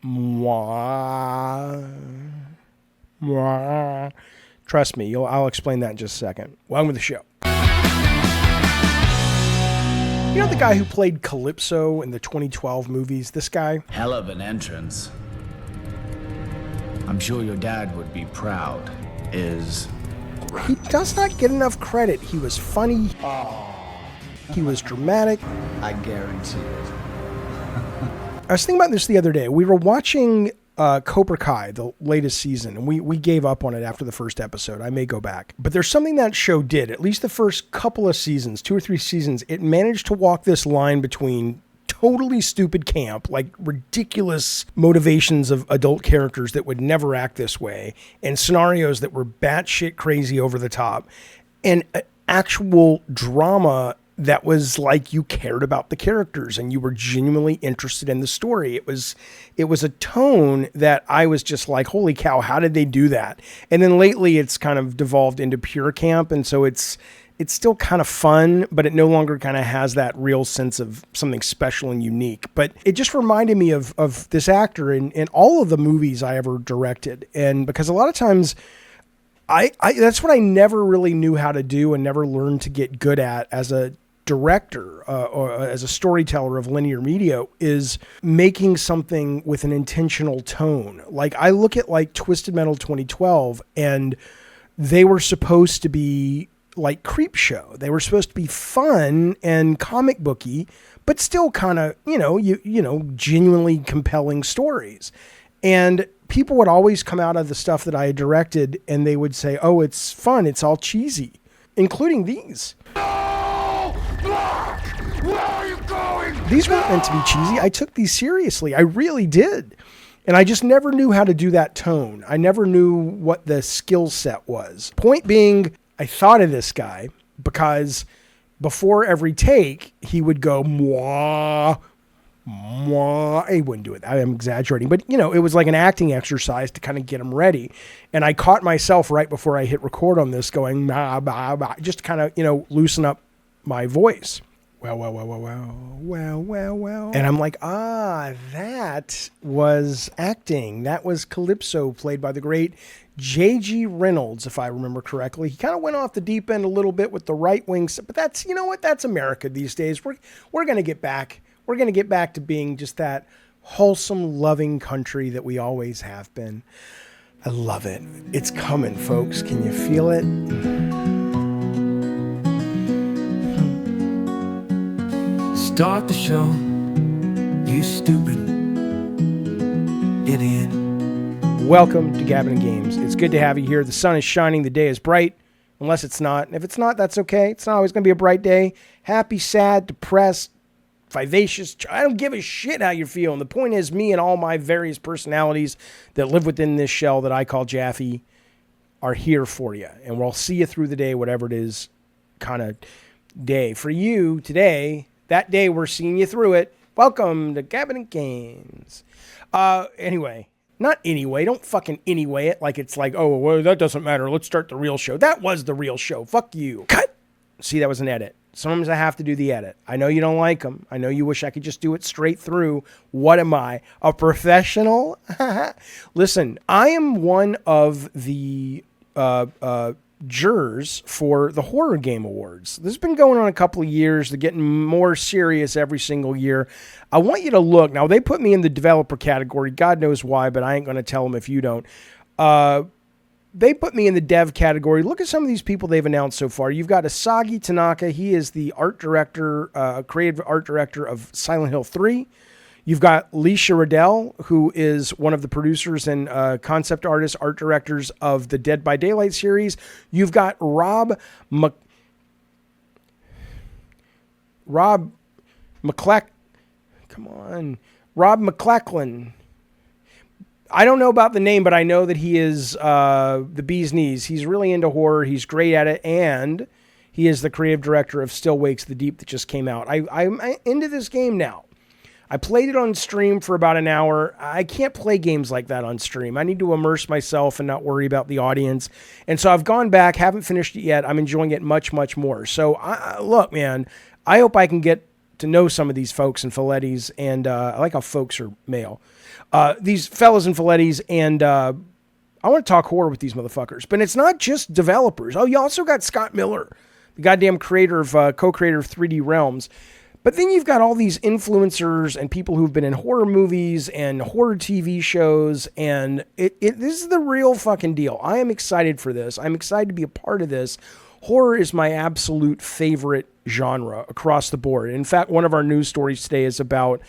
Mwah. Mwah. Trust me, I'll explain that in just a second. Welcome to the show. You know the guy who played Calypso in the 2012 movies? This guy? Hell of an entrance. I'm sure your dad would be proud. He does not get enough credit. He was funny. He was dramatic. I guarantee it. I was thinking about this the other day. We were watching Cobra Kai, the latest season, and we gave up on it after the first episode. I may go back. But there's something that show did, at least the first couple of seasons, 2 or 3 seasons. It managed to walk this line between totally stupid camp, like ridiculous motivations of adult characters that would never act this way, and scenarios that were batshit crazy over the top, and actual drama that was like you cared about the characters and you were genuinely interested in the story. It was a tone that I was just like, holy cow, how did they do that? And then lately it's kind of devolved into pure camp. And so it's still kind of fun, but it no longer kind of has that real sense of something special and unique. But it just reminded me of this actor in all of the movies I ever directed. And because a lot of times I that's what I never really knew how to do and never learned to get good at as a director or as a storyteller of linear media, is making something with an intentional tone. Like I look at like Twisted Metal 2012, and they were supposed to be like creep show. They were supposed to be fun and comic booky, but still kind of, genuinely compelling stories. And people would always come out of the stuff that I had directed and they would say, oh, it's fun. It's all cheesy, including these. Where are you going? These weren't meant to be cheesy. I took these seriously. I really did. And I just never knew how to do that tone. I never knew what the skill set was. Point being, I thought of this guy because before every take, he would go, mwah, mwah. He wouldn't do it. I am exaggerating. But, it was like an acting exercise to kind of get him ready. And I caught myself right before I hit record on this going, bah, bah, bah, just to kind of, loosen up my voice. Well. And I'm like, that was acting. That was Calypso, played by the great J.G. Reynolds, if I remember correctly. He kind of went off the deep end a little bit with the right wing, but that's, that's America these days. We're going to get back. We're going to get back to being just that wholesome, loving country that we always have been. I love it. It's coming, folks. Can you feel it? Start the show, you stupid idiot. Welcome to Gabbin and Games. It's good to have you here. The sun is shining. The day is bright, unless it's not. And if it's not, that's okay. It's not always going to be a bright day. Happy, sad, depressed, vivacious. I don't give a shit how you're feeling. The point is, me and all my various personalities that live within this shell that I call Jaffe are here for you. And we'll see you through the day, whatever it is kind of day. For you today, that day we're seeing you through it. Welcome to Gabbin and Games. Anyway, don't fucking anyway it like it's like, oh, well, that doesn't matter. Let's start the real show. That was the real show. Fuck you. Cut. See, that was an edit. Sometimes I have to do the edit. I know you don't like them. I know you wish I could just do it straight through. What am I? A professional? Listen, I am one of the jurors for the Horror Game Awards. This has been going on a couple of years. They're getting more serious every single year. I want you to look. Now, they put me in the developer category. God knows why, but I ain't going to tell them if you don't. They put me in the dev category. Look at some of these people they've announced so far. You've got Asagi Tanaka. He is the art director, creative art director of Silent Hill 3. You've got Leisha Riddell, who is one of the producers and concept artists, art directors of the Dead by Daylight series. You've got Rob McLachlan. I don't know about the name, but I know that he is the bee's knees. He's really into horror. He's great at it, and he is the creative director of Still Wakes the Deep that just came out. I'm into this game now. I played it on stream for about an hour. I can't play games like that on stream. I need to immerse myself and not worry about the audience. And so I've gone back, haven't finished it yet. I'm enjoying it much, much more. So look, man, I hope I can get to know some of these folks and Follettis. And I like how folks are male. These fellas and Filettis, and I want to talk horror with these motherfuckers. But it's not just developers. Oh, you also got Scott Miller, the goddamn creator of co-creator of 3D Realms. But then you've got all these influencers and people who've been in horror movies and horror TV shows, and this is the real fucking deal. I am excited for this. I'm excited to be a part of this. Horror is my absolute favorite genre across the board. In fact, one of our news stories today is about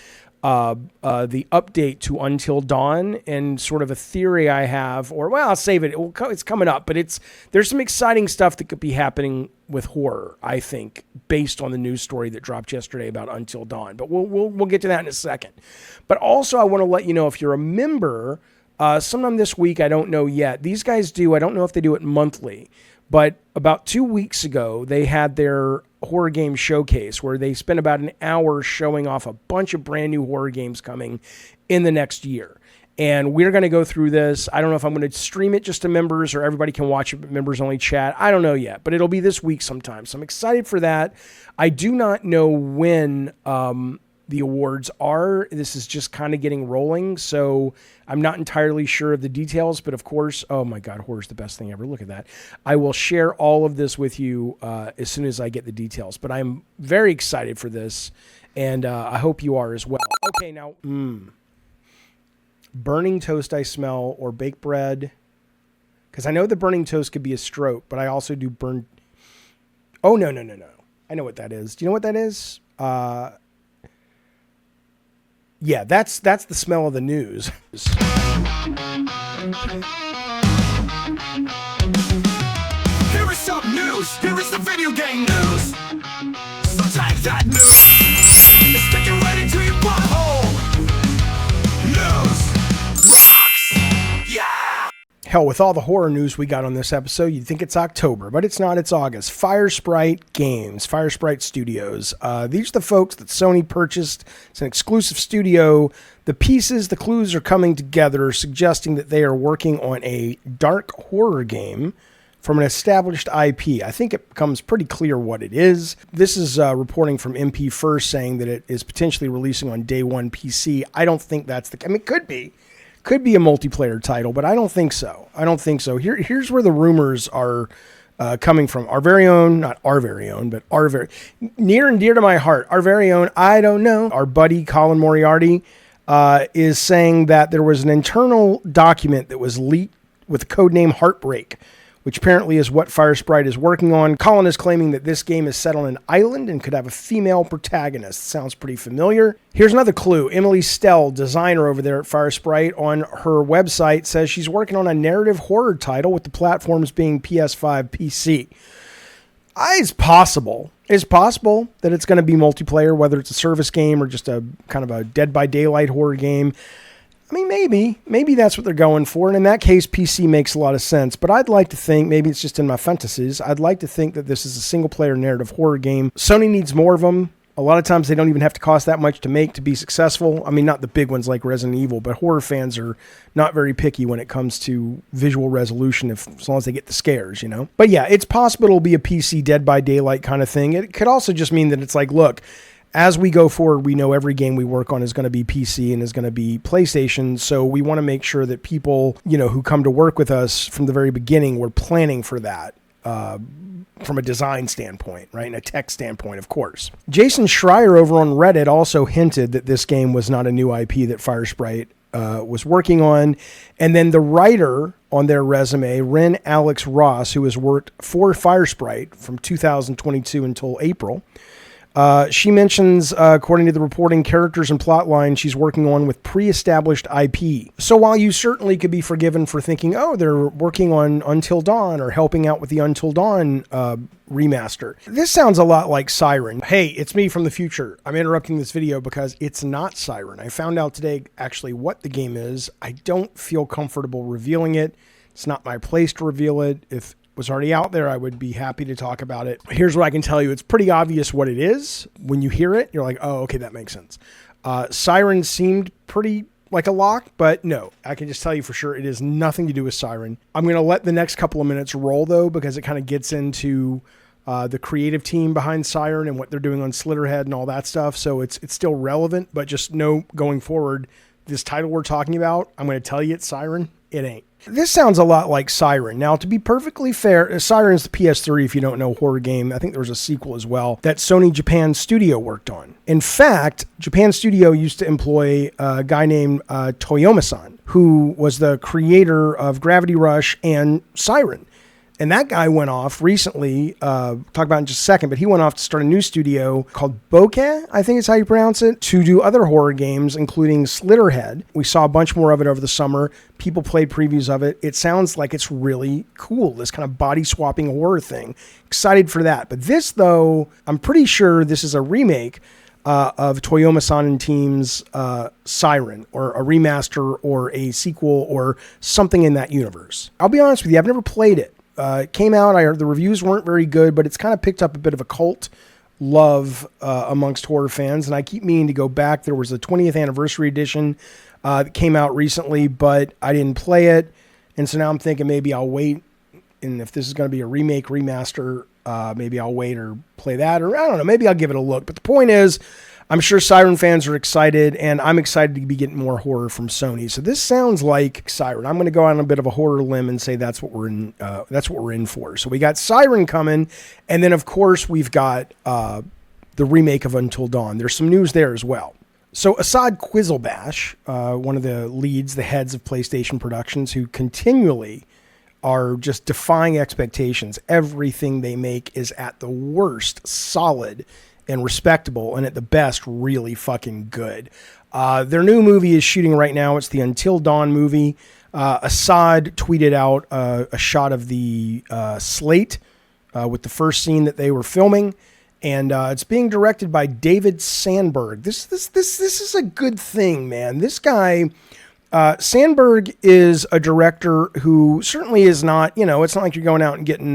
the update to Until Dawn, and sort of a theory I have, or well, I'll save it. It's coming up, but there's some exciting stuff that could be happening with horror, I think, based on the news story that dropped yesterday about Until Dawn. But we'll get to that in a second. But also, I want to let you know, if you're a member, sometime this week, I don't know yet. These guys do. I don't know if they do it monthly. But about 2 weeks ago, they had their horror game showcase where they spent about an hour showing off a bunch of brand new horror games coming in the next year. And we're going to go through this. I don't know if I'm going to stream it just to members or everybody can watch it, but members only chat. I don't know yet, but it'll be this week sometime. So I'm excited for that. I do not know when the awards are. This is just kind of getting rolling, so I'm not entirely sure of the details, but of course, oh my God, horror's the best thing ever. Look at that. I will share all of this with you as soon as I get the details, but I'm very excited for this, and I hope you are as well. Okay, now, burning toast I smell, or baked bread, because I know the burning toast could be a stroke, but I also do burn. Oh, no. I know what that is. Do you know what that is? Yeah, that's the smell of the news. Here is some news. Here is the video game news. Sometimes that news is sticking right into your butthole. News rocks. Yeah. Hell, with all the horror news we got on this episode, you'd think it's October, but it's not. It's August. Firesprite Games, Firesprite Studios. These are the folks that Sony purchased. It's an exclusive studio. The pieces, the clues are coming together, suggesting that they are working on a dark horror game from an established IP. I think it becomes pretty clear what it is. This is reporting from MP First saying that it is potentially releasing on day one PC. I don't think that's the... I mean, it could be. Could be a multiplayer title, but I don't think so. Here's where the rumors are coming from. Our very own, not our very own, but our very near and dear to my heart, our very own, I don't know, our buddy Colin Moriarty is saying that there was an internal document that was leaked with the codename Heartbreak, which apparently is what Firesprite is working on. Colin is claiming that this game is set on an island and could have a female protagonist. Sounds pretty familiar. Here's another clue. Emily Stell, designer over there at Firesprite, on her website says she's working on a narrative horror title with the platforms being PS5, PC. It's possible. It's possible that it's going to be multiplayer, whether it's a service game or just a kind of a Dead by Daylight horror game. I mean, maybe that's what they're going for. And in that case, PC makes a lot of sense. But I'd like to think, maybe it's just in my fantasies, I'd like to think that this is a single-player narrative horror game. Sony needs more of them. A lot of times they don't even have to cost that much to make to be successful. I mean, not the big ones like Resident Evil, but horror fans are not very picky when it comes to visual resolution, as long as they get the scares, you know? But yeah, it's possible it'll be a PC Dead by Daylight kind of thing. It could also just mean that it's like, look, as we go forward, we know every game we work on is going to be PC and is going to be PlayStation. So we want to make sure that people, who come to work with us from the very beginning, we're planning for that from a design standpoint, right? And a tech standpoint, of course. Jason Schreier over on Reddit also hinted that this game was not a new IP that Firesprite was working on. And then the writer on their resume, Ren Alex Ross, who has worked for Firesprite from 2022 until April, she mentions, according to the reporting, characters and plot lines she's working on with pre-established IP. So while you certainly could be forgiven for thinking, oh, they're working on Until Dawn or helping out with the Until Dawn remaster, this sounds a lot like SIREN. Hey, it's me from the future. I'm interrupting this video because it's not SIREN. I found out today actually what the game is. I don't feel comfortable revealing it. It's not my place to reveal it. If was already out there, I would be happy to talk about it. Here's what I can tell you. It's pretty obvious what it is. When you hear it, you're like, oh, okay, that makes sense. SIREN seemed pretty like a lock, but no, I can just tell you for sure it is nothing to do with SIREN. I'm going to let the next couple of minutes roll, though, because it kind of gets into the creative team behind SIREN and what they're doing on Slitterhead and all that stuff. So it's still relevant, but just know going forward, this title we're talking about, I'm going to tell you it's Siren. It ain't. This sounds a lot like Siren. Now, to be perfectly fair, Siren's the PS3, if you don't know, horror game. I think there was a sequel as well that Sony Japan Studio worked on. In fact, Japan Studio used to employ a guy named Toyoma-san, who was the creator of Gravity Rush and Siren. And that guy went off recently, talk about it in just a second, but he went off to start a new studio called Bokeh, I think is how you pronounce it, to do other horror games, including Slitterhead. We saw a bunch more of it over the summer. People played previews of it. It sounds like it's really cool, this kind of body-swapping horror thing. Excited for that. But this, though, I'm pretty sure this is a remake of Toyoma-san and team's Siren, or a remaster or a sequel or something in that universe. I'll be honest with you, I've never played it. It came out, I heard the reviews weren't very good, but it's kind of picked up a bit of a cult love amongst horror fans, and I keep meaning to go back. There was a 20th anniversary edition that came out recently, but I didn't play it, and so now I'm thinking maybe I'll wait, and if this is going to be a remake, remaster, maybe I'll wait or play that, or I don't know, maybe I'll give it a look. But the point is, I'm sure Siren fans are excited, and I'm excited to be getting more horror from Sony. So this sounds like Siren. I'm going to go on a bit of a horror limb and say that's what we're in. That's what we're in for. So we got Siren coming, and then of course we've got the remake of Until Dawn. There's some news there as well. So Assad Quizzlebash, one of the leads, the heads of PlayStation Productions, who continually are just defying expectations. Everything they make is at the worst solid and respectable, and at the best, really fucking good. Their new movie is shooting right now. It's the Until Dawn movie. Assad tweeted out a shot of the slate with the first scene that they were filming, and it's being directed by David Sandberg. This is a good thing, man. This guy, Sandberg, is a director who certainly is not, it's not like you're going out and getting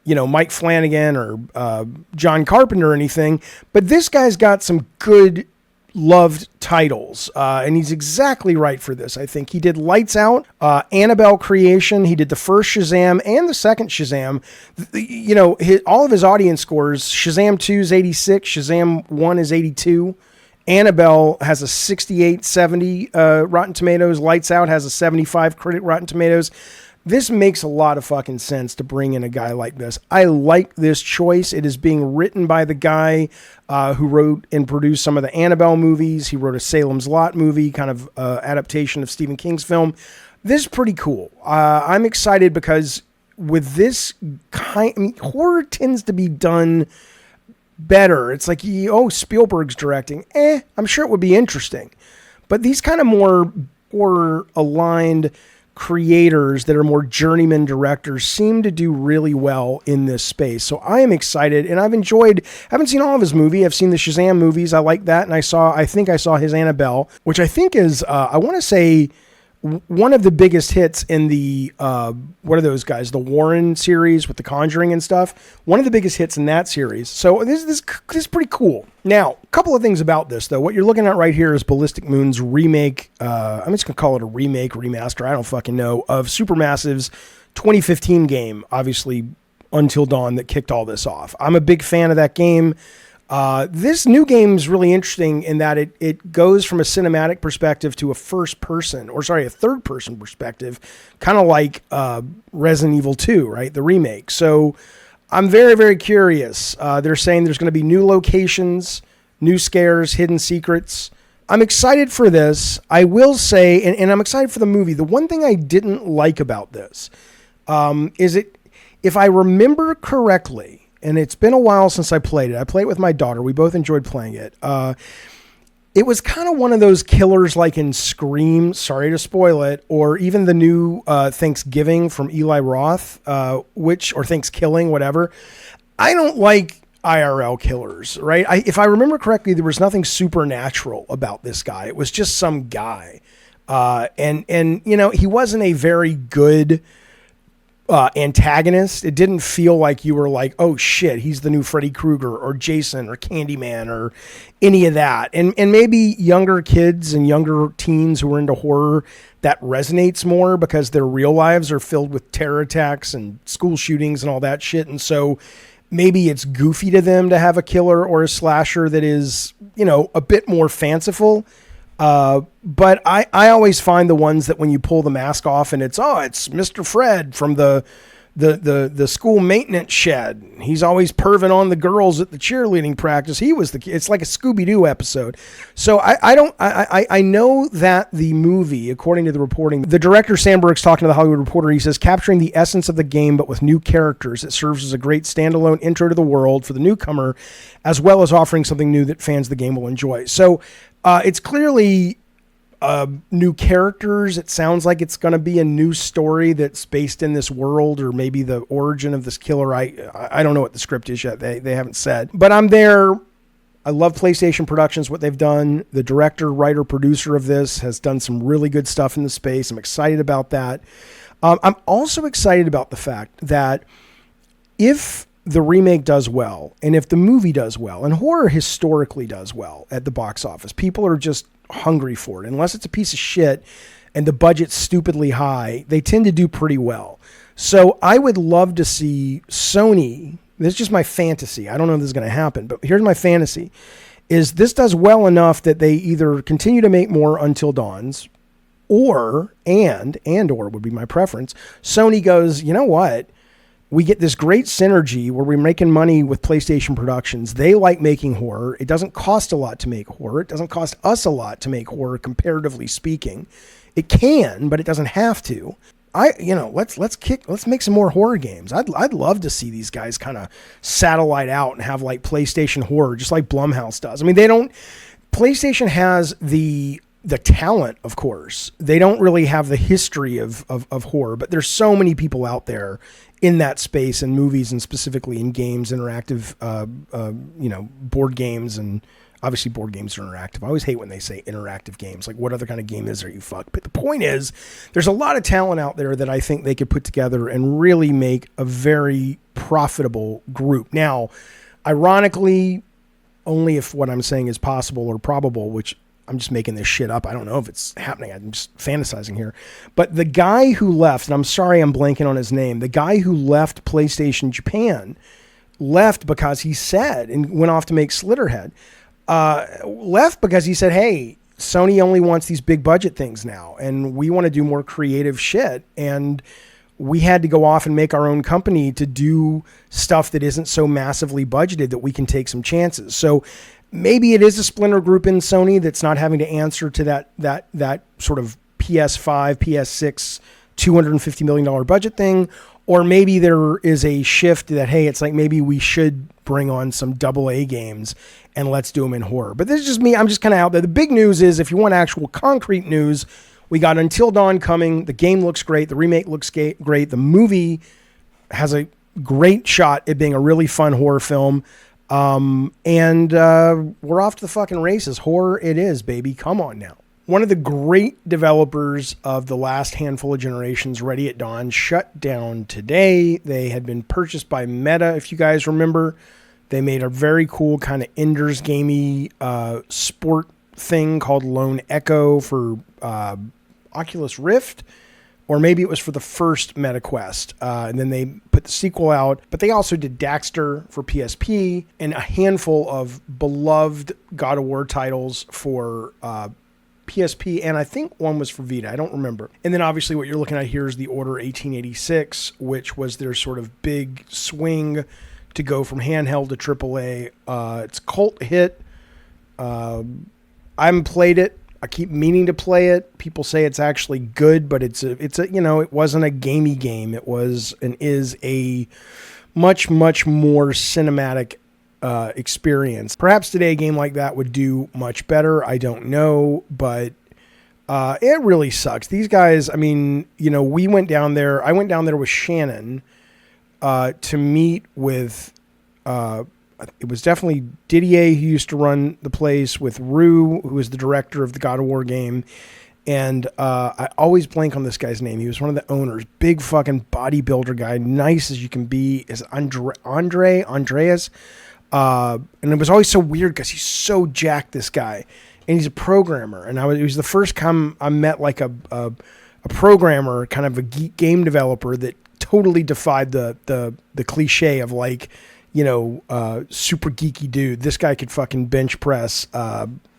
Mike Flanagan or John Carpenter or anything, but this guy's got some good loved titles, and he's exactly right for this. I think he did Lights Out, Annabelle Creation. He did the first Shazam and the second Shazam. All of his audience scores, Shazam 2 is 86, Shazam 1 is 82. Annabelle has a 68, 70 Rotten Tomatoes. Lights Out has a 75 critic Rotten Tomatoes. This makes a lot of fucking sense to bring in a guy like this. I like this choice. It is being written by the guy who wrote and produced some of the Annabelle movies. He wrote a Salem's Lot movie, kind of adaptation of Stephen King's film. This is pretty cool. I'm excited because with this kind, horror tends to be done better. It's like, Spielberg's directing. I'm sure it would be interesting. But these kind of more horror-aligned creators that are more journeyman directors seem to do really well in this space. So I am excited, and haven't seen all of his movie. I've seen the Shazam movies. I like that. And I think I saw his Annabelle, which I think is, I want to say, one of the biggest hits in the, what are those guys? The Warren series with The Conjuring and stuff. One of the biggest hits in that series. So this is pretty cool. Now, a couple of things about this, though. What you're looking at right here is Ballistic Moon's remake. I'm just going to call it a remake, remaster, I don't fucking know, of Supermassive's 2015 game, obviously Until Dawn, that kicked all this off. I'm a big fan of that game. This new game is really interesting in that it goes from a cinematic perspective to a third person perspective, kind of like Resident Evil 2, right? The remake. So I'm very, very curious. They're saying there's going to be new locations, new scares, hidden secrets. I'm excited for this. I will say, and I'm excited for the movie. The one thing I didn't like about this is if I remember correctly, and it's been a while since I played it. I played it with my daughter. We both enjoyed playing it. It was kind of one of those killers like in Scream, sorry to spoil it, or even the new Thanksgiving from Eli Roth, or Thanksgiving, whatever. I don't like IRL killers, right? If I remember correctly, there was nothing supernatural about this guy. It was just some guy. And he wasn't a very good antagonist. It didn't feel like you were like, oh shit, he's the new Freddy Krueger or Jason or Candyman or any of that. And maybe younger kids and younger teens who are into horror, that resonates more because their real lives are filled with terror attacks and school shootings and all that shit. And so maybe it's goofy to them to have a killer or a slasher that is, a bit more fanciful. But I always find the ones that when you pull the mask off and it's Mr. Fred from the school maintenance shed. He's always perving on the girls at the cheerleading practice. It's like a Scooby-Doo episode. So I know that the movie, according to the reporting, the director Sandberg's talking to the Hollywood Reporter. He says, capturing the essence of the game, but with new characters. It serves as a great standalone intro to the world for the newcomer, as well as offering something new that fans of the game will enjoy. So it's clearly new characters. It sounds like it's going to be a new story that's based in this world, or maybe the origin of this killer. I don't know what the script is yet. They haven't said, but I'm there. I love PlayStation Productions, what they've done. The director, writer, producer of this has done some really good stuff in the space. I'm excited about that. I'm also excited about the fact that if the remake does well, and if the movie does well, and horror historically does well at the box office, people are just hungry for it. Unless it's a piece of shit and the budget's stupidly high, they tend to do pretty well. So I would love to see Sony, this is just my fantasy, I don't know if this is going to happen, but here's my fantasy, is this does well enough that they either continue to make more Until Dawns, or would be my preference, Sony goes, you know what, we get this great synergy where we're making money with PlayStation Productions. They like making horror. It doesn't cost a lot to make horror. It doesn't cost us a lot to make horror, comparatively speaking. It can, but it doesn't have to. Let's make some more horror games. I'd love to see these guys kind of satellite out and have like PlayStation horror, just like Blumhouse does. I mean, PlayStation has the talent, of course. They don't really have the history of horror, but there's so many people out there in that space, and movies, and specifically in games, interactive, board games, and obviously board games are interactive. I always hate when they say interactive games. Like, what other kind of game is there, you fuck? But the point is, there's a lot of talent out there that I think they could put together and really make a very profitable group. Now, ironically, only if what I'm saying is possible or probable, which I'm just making this shit up. I don't know if it's happening. I'm just fantasizing here. But the guy who left, and I'm sorry I'm blanking on his name, the guy who left PlayStation Japan left because he said, and went off to make Slitterhead, left because he said, hey, Sony only wants these big budget things now, and we want to do more creative shit. And we had to go off and make our own company to do stuff that isn't so massively budgeted that we can take some chances. So maybe it is a splinter group in Sony that's not having to answer to that sort of PS5, PS6, $250 million budget thing. Or maybe there is a shift that, hey, it's like maybe we should bring on some AA games and let's do them in horror. But this is just me. I'm just kind of out there. The big news is, if you want actual concrete news, we got Until Dawn coming. The game looks great. The remake looks great. The movie has a great shot at being a really fun horror film. And we're off to the fucking races. Horror it is, baby. Come on now. One of the great developers of the last handful of generations, Ready at Dawn, shut down today. They had been purchased by Meta, if you guys remember. They made a very cool kind of Ender's Gamey sport thing called Lone Echo for Oculus Rift. Or maybe it was for the first MetaQuest. And then they put the sequel out. But they also did Daxter for PSP and a handful of beloved God of War titles for PSP. And I think one was for Vita. I don't remember. And then obviously what you're looking at here is the Order 1886, which was their sort of big swing to go from handheld to AAA. It's a cult hit. I haven't played it. I keep meaning to play it. People say it's actually good, but it's a, it wasn't a gamey game. It was and is a much, much more cinematic experience. Perhaps today a game like that would do much better. I don't know, but it really sucks. These guys, I mean, we went down there. I went down there with Shannon to meet with it was definitely Didier, who used to run the place, with Rue, who was the director of the God of War game. And I always blank on this guy's name. He was one of the owners. Big fucking bodybuilder guy. Nice as you can be. Is Andreas. And it was always so weird because he's so jacked, this guy. And he's a programmer. And it was the first time I met like a programmer, kind of a geek game developer that totally defied the cliche of like, super geeky dude. This guy could fucking bench press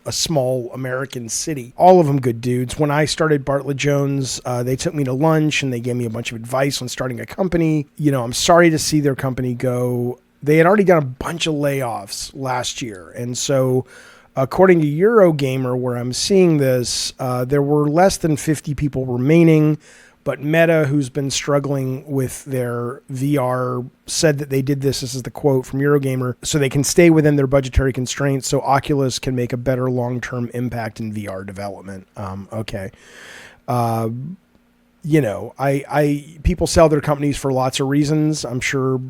a small American city. All of them good dudes. When I started Bartlett Jones, they took me to lunch and they gave me a bunch of advice on starting a company. You know, I'm sorry to see their company go. They had already done a bunch of layoffs last year. And so according to Eurogamer, where I'm seeing this, there were less than 50 people remaining. But Meta, who's been struggling with their VR, said that they did this is the quote from Eurogamer, so they can stay within their budgetary constraints so Oculus can make a better long-term impact in VR development. Okay. You know, people sell their companies for lots of reasons. I'm sure,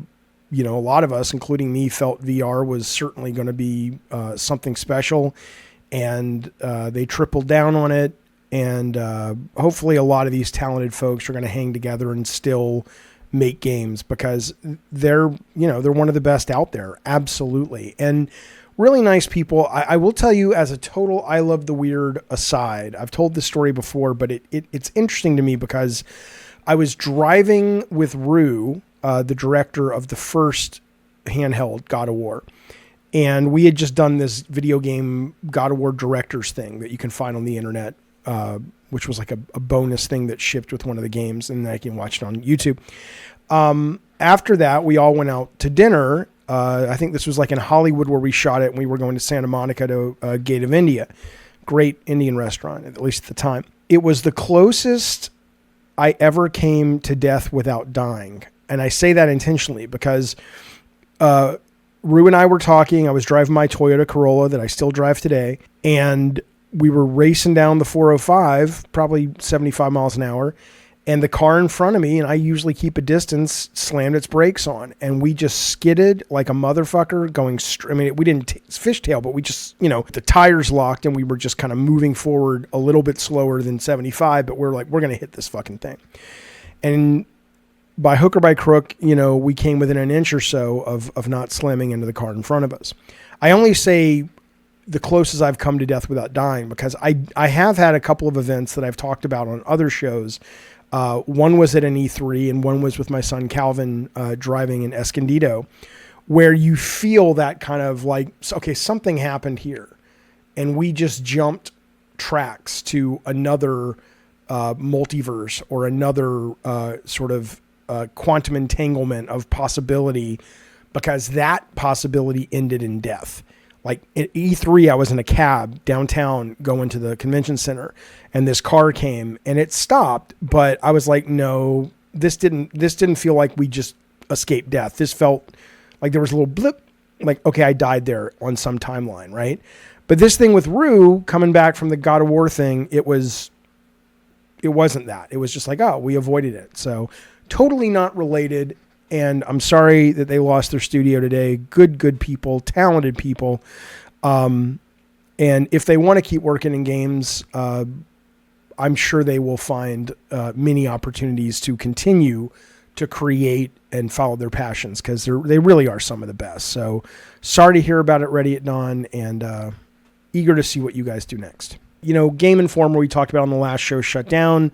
you know, a lot of us, including me, felt VR was certainly going to be something special, and they tripled down on it. And hopefully a lot of these talented folks are going to hang together and still make games, because they're one of the best out there. Absolutely. And really nice people. I will tell you, as a total I Love the Weird aside, I've told this story before, but it's interesting to me because I was driving with Rue, the director of the first handheld God of War. And we had just done this video game God of War directors thing that you can find on the internet. Which was like a bonus thing that shipped with one of the games, and I can watch it on YouTube. After that, we all went out to dinner. I think this was like in Hollywood where we shot it, and we were going to Santa Monica to Gate of India. Great Indian restaurant, at least at the time. It was the closest I ever came to death without dying. And I say that intentionally because Rue and I were talking. I was driving my Toyota Corolla that I still drive today, and we were racing down the 405, probably 75 miles an hour, and the car in front of me, and I usually keep a distance, slammed its brakes on, and we just skidded like a motherfucker going I mean, we didn't fishtail, but we just, you know, the tires locked, and we were just kind of moving forward a little bit slower than 75, but we're like, we're going to hit this fucking thing. And by hook or by crook, you know, we came within an inch or so of not slamming into the car in front of us. I only say the closest I've come to death without dying because I have had a couple of events that I've talked about on other shows. One was at an E3 and one was with my son Calvin driving in Escondido, where you feel that kind of like, okay, something happened here. And we just jumped tracks to another multiverse or another sort of quantum entanglement of possibility, because that possibility ended in death. Like at E3, I was in a cab downtown going to the convention center, and this car came and it stopped. But I was like, no, this didn't feel like we just escaped death. This felt like there was a little blip, like, okay, I died there on some timeline, right? But this thing with Rue coming back from the God of War thing, it wasn't that. It was just like, oh, we avoided it. So totally not related. And I'm sorry that they lost their studio today. Good people, talented people. And if they want to keep working in games, I'm sure they will find many opportunities to continue to create and follow their passions, because they really are some of the best. So sorry to hear about it, Ready at Dawn, and eager to see what you guys do next. You know, Game Informer, we talked about on the last show, shut down.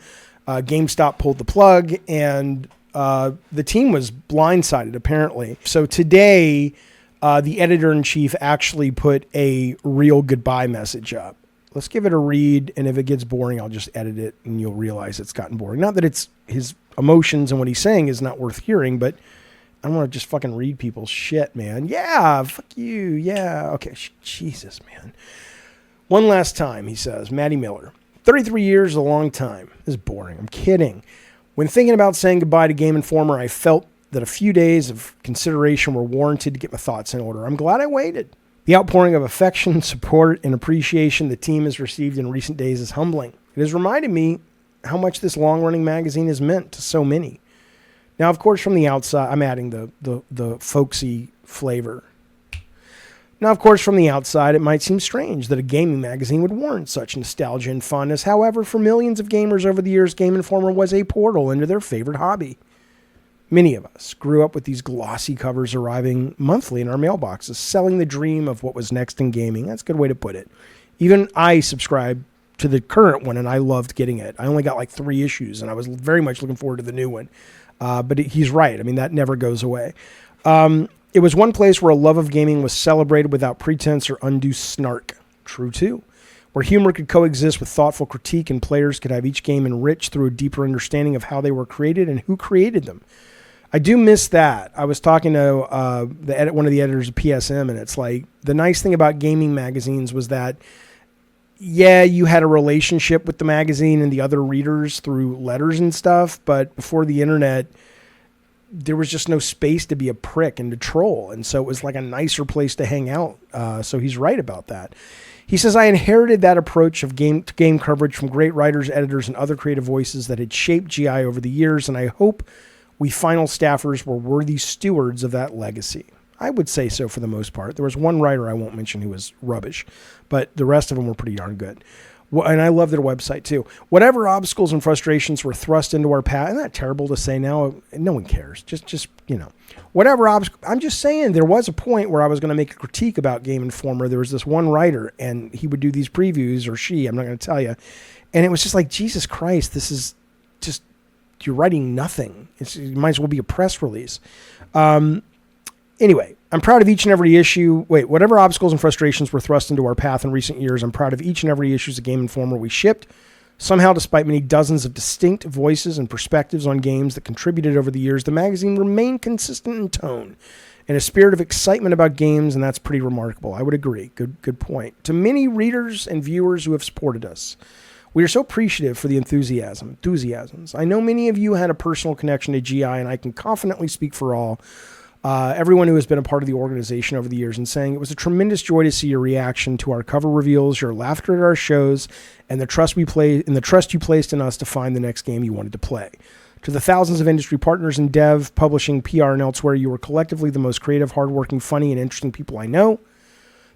GameStop pulled the plug, and the team was blindsided, apparently. So today, the editor-in-chief actually put a real goodbye message up. Let's give it a read, and if it gets boring, I'll just edit it, and you'll realize it's gotten boring. Not that it's his emotions and what he's saying is not worth hearing, but I don't want to just fucking read people's shit, man. Yeah, fuck you. Yeah. Okay. Jesus, man. One last time, he says, Matty Miller. 33 years is a long time. This is boring. I'm kidding. When thinking about saying goodbye to Game Informer, I felt that a few days of consideration were warranted to get my thoughts in order. I'm glad I waited. The outpouring of affection, support, and appreciation the team has received in recent days is humbling. It has reminded me how much this long-running magazine has meant to so many. Now, of course, from the outside, I'm adding the folksy flavor. Now, of course, from the outside, it might seem strange that a gaming magazine would warrant such nostalgia and fondness. However, for millions of gamers over the years, Game Informer was a portal into their favorite hobby. Many of us grew up with these glossy covers arriving monthly in our mailboxes, selling the dream of what was next in gaming. That's a good way to put it. Even I subscribed to the current one, and I loved getting it. I only got like 3 issues, and I was very much looking forward to the new one. But he's right. I mean, that never goes away. It was one place where a love of gaming was celebrated without pretense or undue snark. True, too. where humor could coexist with thoughtful critique and players could have each game enriched through a deeper understanding of how they were created and who created them. I do miss that. I was talking to one of the editors of PSM, and it's like the nice thing about gaming magazines was that, yeah, you had a relationship with the magazine and the other readers through letters and stuff, but before the internet, there was just no space to be a prick and to troll, and so it was like a nicer place to hang out. So he's right about that. He says, I inherited that approach of game coverage from great writers, editors, and other creative voices that had shaped GI over the years, and I hope we final staffers were worthy stewards of that legacy. I would say so for the most part. There was one writer I won't mention who was rubbish, but the rest of them were pretty darn good. And I love their website too. Whatever obstacles and frustrations were thrust into our path, isn't that terrible to say now? No one cares. Just whatever obstacle. I'm just saying there was a point where I was going to make a critique about Game Informer. There was this one writer, and he would do these previews, or she, I'm not going to tell you. And it was just like, Jesus Christ, this is just, you're writing nothing. It might as well be a press release. Anyway, I'm proud of each and every issue. Whatever obstacles and frustrations were thrust into our path in recent years, I'm proud of each and every issue of Game Informer we shipped. Somehow, despite many dozens of distinct voices and perspectives on games that contributed over the years, the magazine remained consistent in tone and a spirit of excitement about games, and that's pretty remarkable. I would agree. Good point. To many readers and viewers who have supported us, we are so appreciative for the enthusiasms. I know many of you had a personal connection to GI, and I can confidently speak for all. Everyone who has been a part of the organization over the years, and saying it was a tremendous joy to see your reaction to our cover reveals, your laughter at our shows, and the trust you placed in us to find the next game you wanted to play. To the thousands of industry partners in dev, publishing, PR, and elsewhere, you were collectively the most creative, hardworking, funny, and interesting people I know.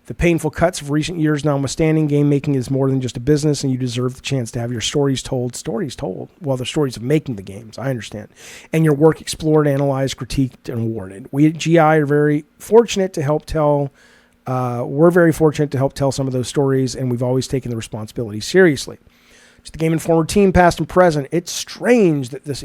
The painful cuts of recent years notwithstanding, game making is more than just a business, and you deserve the chance to have your stories told. Well, the stories of making the games, I understand. And your work explored, analyzed, critiqued, and awarded. We at GI are very fortunate to help tell some of those stories, and we've always taken the responsibility seriously. To the Game Informer team, past and present, it's strange that this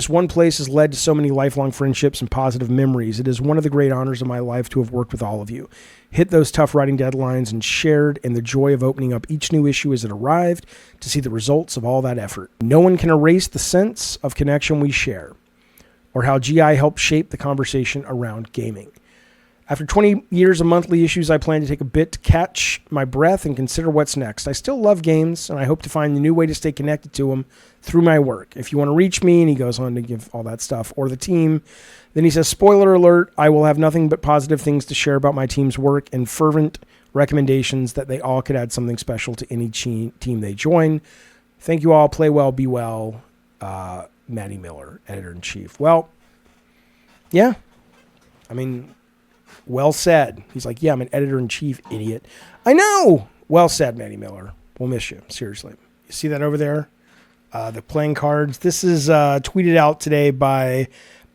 one place has led to so many lifelong friendships and positive memories. It is one of the great honors of my life to have worked with all of you, hit those tough writing deadlines, and shared in the joy of opening up each new issue as it arrived to see the results of all that effort. No one can erase the sense of connection we share, or how GI helped shape the conversation around gaming. After 20 years of monthly issues, I plan to take a bit to catch my breath and consider what's next. I still love games, and I hope to find a new way to stay connected to them through my work. If you want to reach me, and he goes on to give all that stuff, or the team, then he says, spoiler alert, I will have nothing but positive things to share about my team's work and fervent recommendations that they all could add something special to any team they join. Thank you all. Play well, be well. Matty Miller, Editor-in-Chief. Well, yeah. I mean, well said. He's like, yeah, I'm an editor-in-chief, idiot. I know. Well said, Matty Miller. We'll miss you. Seriously. You see that over there? The playing cards. This is tweeted out today by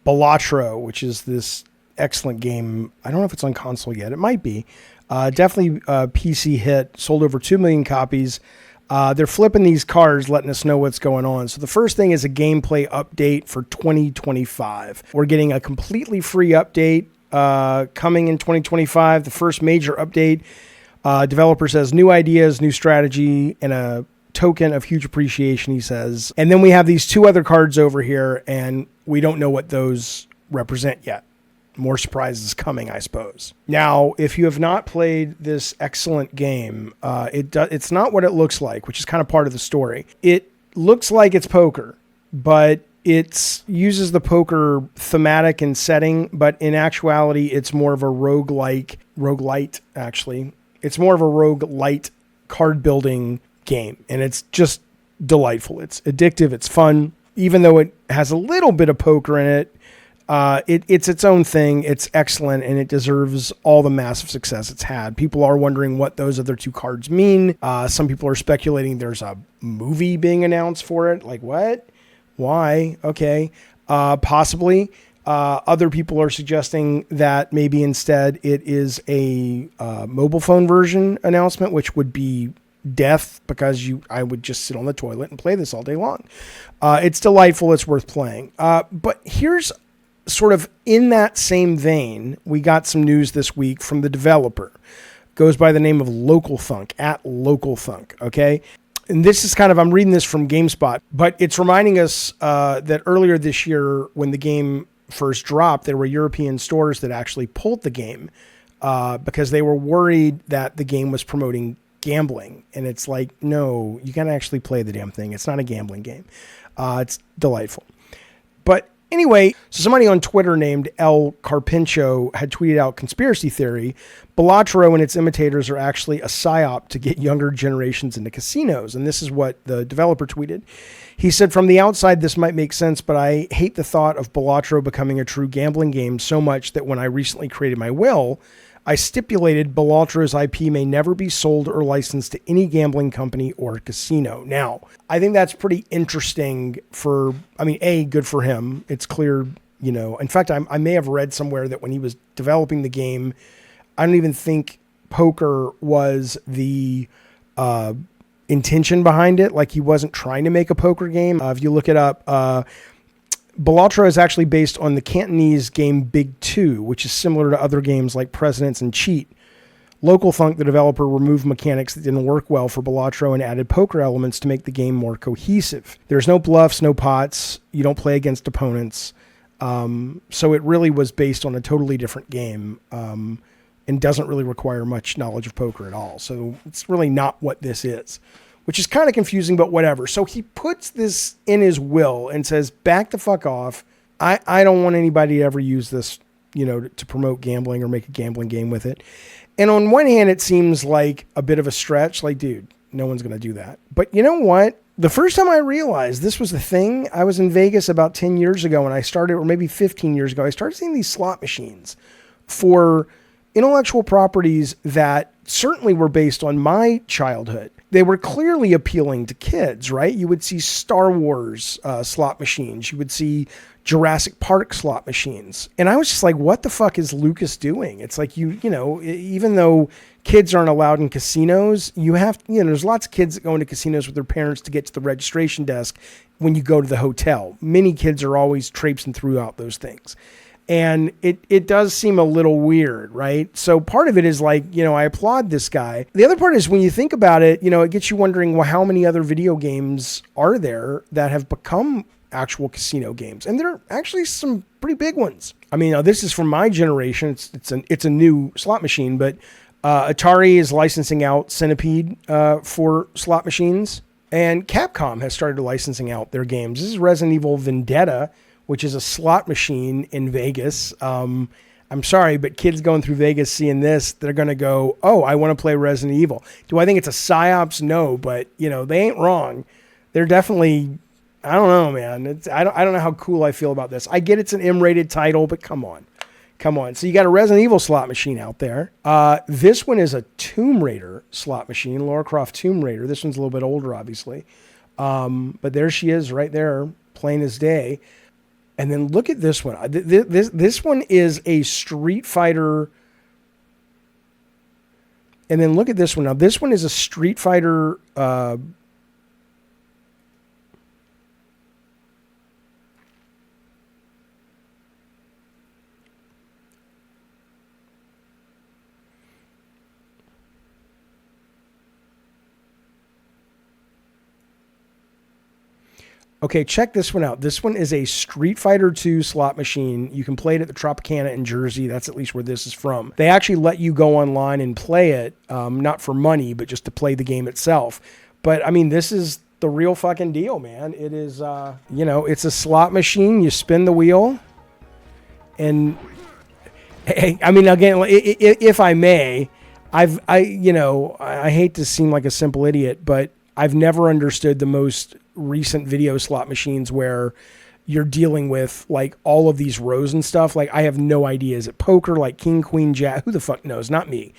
Bellatro, which is this excellent game. I don't know if it's on console yet. It might be. Definitely a PC hit. Sold over 2 million copies. They're flipping these cards, letting us know what's going on. So the first thing is a gameplay update for 2025. We're getting a completely free update coming in 2025. The first major update. Developer says new ideas, new strategy, and a token of huge appreciation, he says. And then we have these two other cards over here, and we don't know what those represent yet. More surprises coming, I suppose. Now, if you have not played this excellent game, it's not what it looks like, which is kind of part of the story. It looks like it's poker, but it uses the poker thematic and setting, but in actuality, it's more of a roguelite, actually. It's more of a roguelite card building game, and it's just delightful. It's addictive. It's fun. Even though it has a little bit of poker in it, it's its own thing. It's excellent, and it deserves all the massive success it's had. People are wondering what those other two cards mean. Some people are speculating there's a movie being announced for it. Like, what? Why? Okay. Possibly. Other people are suggesting that maybe instead it is a mobile phone version announcement, which would be death, because I would just sit on the toilet and play this all day long. It's delightful. It's worth playing. But here's sort of in that same vein, we got some news this week from the developer. goes by the name of Local Thunk, at Local Thunk, okay? And this is kind of, I'm reading this from GameSpot, but it's reminding us that earlier this year when the game first dropped, there were European stores that actually pulled the game because they were worried that the game was promoting gambling. And it's like, no, you gotta actually play the damn thing. It's not a gambling game. It's delightful. But anyway, so somebody on Twitter named El Carpincho had tweeted out conspiracy theory. Bellatro and its imitators are actually a psyop to get younger generations into casinos. And this is what the developer tweeted. He said, from the outside, this might make sense, but I hate the thought of Bellatro becoming a true gambling game so much that when I recently created my will, I stipulated Bellatro's IP may never be sold or licensed to any gambling company or casino. Now, I think that's pretty interesting for, I mean, A, good for him. It's clear, you know, in fact, I may have read somewhere that when he was developing the game, I don't even think poker was the intention behind it. Like he wasn't trying to make a poker game. If you look it up, Bellatro is actually based on the Cantonese game Big Two, which is similar to other games like Presidents and Cheat. Local Thunk, the developer, removed mechanics that didn't work well for Bellatro and added poker elements to make the game more cohesive. There's no bluffs, no pots. You don't play against opponents. So it really was based on a totally different game and doesn't really require much knowledge of poker at all. So it's really not what this is, which is kind of confusing, but whatever. So he puts this in his will and says, back the fuck off. I don't want anybody to ever use this, you know, to promote gambling or make a gambling game with it. And on one hand, it seems like a bit of a stretch. Like, dude, no one's going to do that. But you know what? The first time I realized this was the thing, I was in Vegas about 10 years ago and I started, or maybe 15 years ago, I started seeing these slot machines for intellectual properties that certainly were based on my childhood. They were clearly appealing to kids, right? You would see Star Wars slot machines. You would see Jurassic Park slot machines. And I was just like, what the fuck is Lucas doing? It's like, you know, even though kids aren't allowed in casinos, you have, you know, there's lots of kids that go into casinos with their parents to get to the registration desk when you go to the hotel. Many kids are always traipsing throughout those things. And it does seem a little weird, right? So part of it is like, you know, I applaud this guy. The other part is when you think about it, you know, it gets you wondering, well, how many other video games are there that have become actual casino games? And there are actually some pretty big ones. I mean, this is from my generation. It's a new slot machine, but Atari is licensing out Centipede for slot machines. And Capcom has started licensing out their games. This is Resident Evil Vendetta, which is a slot machine in Vegas. I'm sorry, but kids going through Vegas seeing this, they're going to go, oh, I want to play Resident Evil. Do I think it's a psyops? No, but, you know, they ain't wrong. They're definitely, I don't know, man. I don't know how cool I feel about this. I get it's an M-rated title, but come on. So you got a Resident Evil slot machine out there. This one is a Tomb Raider slot machine, Lara Croft Tomb Raider. This one's a little bit older, obviously. But there she is right there, plain as day. And then look at this one. This one is a Street Fighter. And then look at this one. Now, this one is a Street Fighter. Okay, check this one out. This one is a Street Fighter 2 slot machine. You can play it at the Tropicana in Jersey. That's at least where this is from. They actually let you go online and play it, not for money, but just to play the game itself. But, I mean, this is the real fucking deal, man. It is, you know, it's a slot machine. You spin the wheel. And, I mean, again, if I may, I hate to seem like a simple idiot, but I've never understood the most recent video slot machines where you're dealing with like all of these rows and stuff. Like I have no idea. Is it poker, like king, queen, jack? Who the fuck knows? Not me.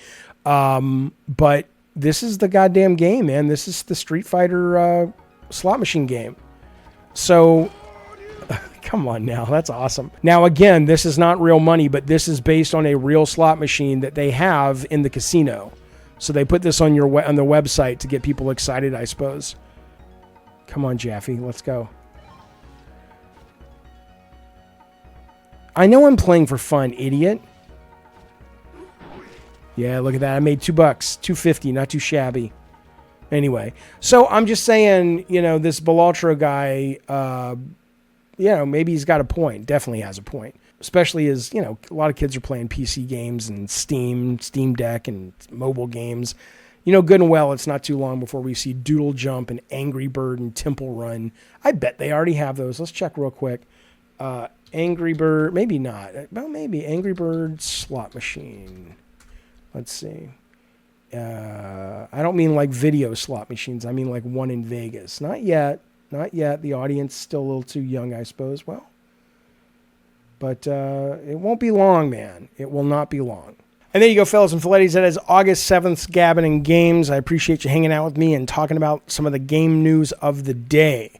But this is the goddamn game, man. This is the Street Fighter slot machine game. So come on now. That's awesome. Now, again, this is not real money, but this is based on a real slot machine that they have in the casino. So they put this on their website to get people excited, I suppose. Come on, Jaffe, let's go. I know I'm playing for fun, idiot. Yeah, look at that. I made $2, $2.50, not too shabby. Anyway, so I'm just saying, this Bellatro guy, maybe he's got a point. Definitely has a point. Especially as, a lot of kids are playing PC games and Steam Deck and mobile games. Good and well, it's not too long before we see Doodle Jump and Angry Bird and Temple Run. I bet they already have those. Let's check real quick. Angry Bird, maybe not. Well, maybe Angry Bird slot machine. Let's see. I don't mean like video slot machines. I mean like one in Vegas. Not yet. Not yet. The audience is still a little too young, I suppose. Well, but it won't be long, man. It will not be long. And there you go, fellas and fillettes. That is August 7th, Gabbin and Games. I appreciate you hanging out with me and talking about some of the game news of the day.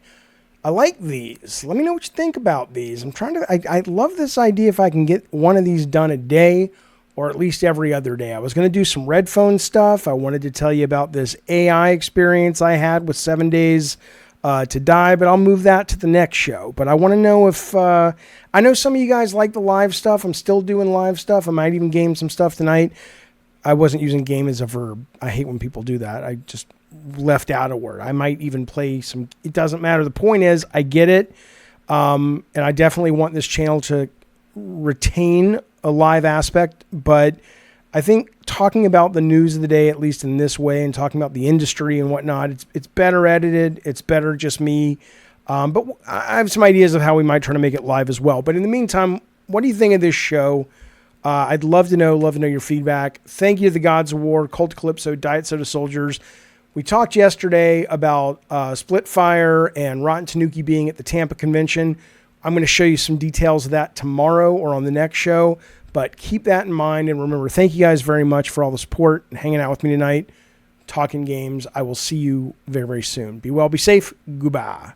I like these. Let me know what you think about these. I love this idea if I can get one of these done a day or at least every other day. I was going to do some red phone stuff. I wanted to tell you about this AI experience I had with 7 Days to Die, but I'll move that to the next show. But I want to know if, I know some of you guys like the live stuff. I'm still doing live stuff. I might even game some stuff tonight. I wasn't using game as a verb. I hate when people do that. I just left out a word. I might even play some, it doesn't matter. The point is I get it. And I definitely want this channel to retain a live aspect, but I think talking about the news of the day, at least in this way, and talking about the industry and whatnot, it's better edited. It's better just me. But I have some ideas of how we might try to make it live as well. But in the meantime, what do you think of this show? I'd love to know your feedback. Thank you to the Gods of War, Cult Calypso, Diet Soda Soldiers. We talked yesterday about Splitfire and Rotten Tanuki being at the Tampa convention. I'm going to show you some details of that tomorrow or on the next show, but keep that in mind. And remember, thank you guys very much for all the support and hanging out with me tonight, talking games. I will see you very, very soon. Be well, be safe. Goodbye.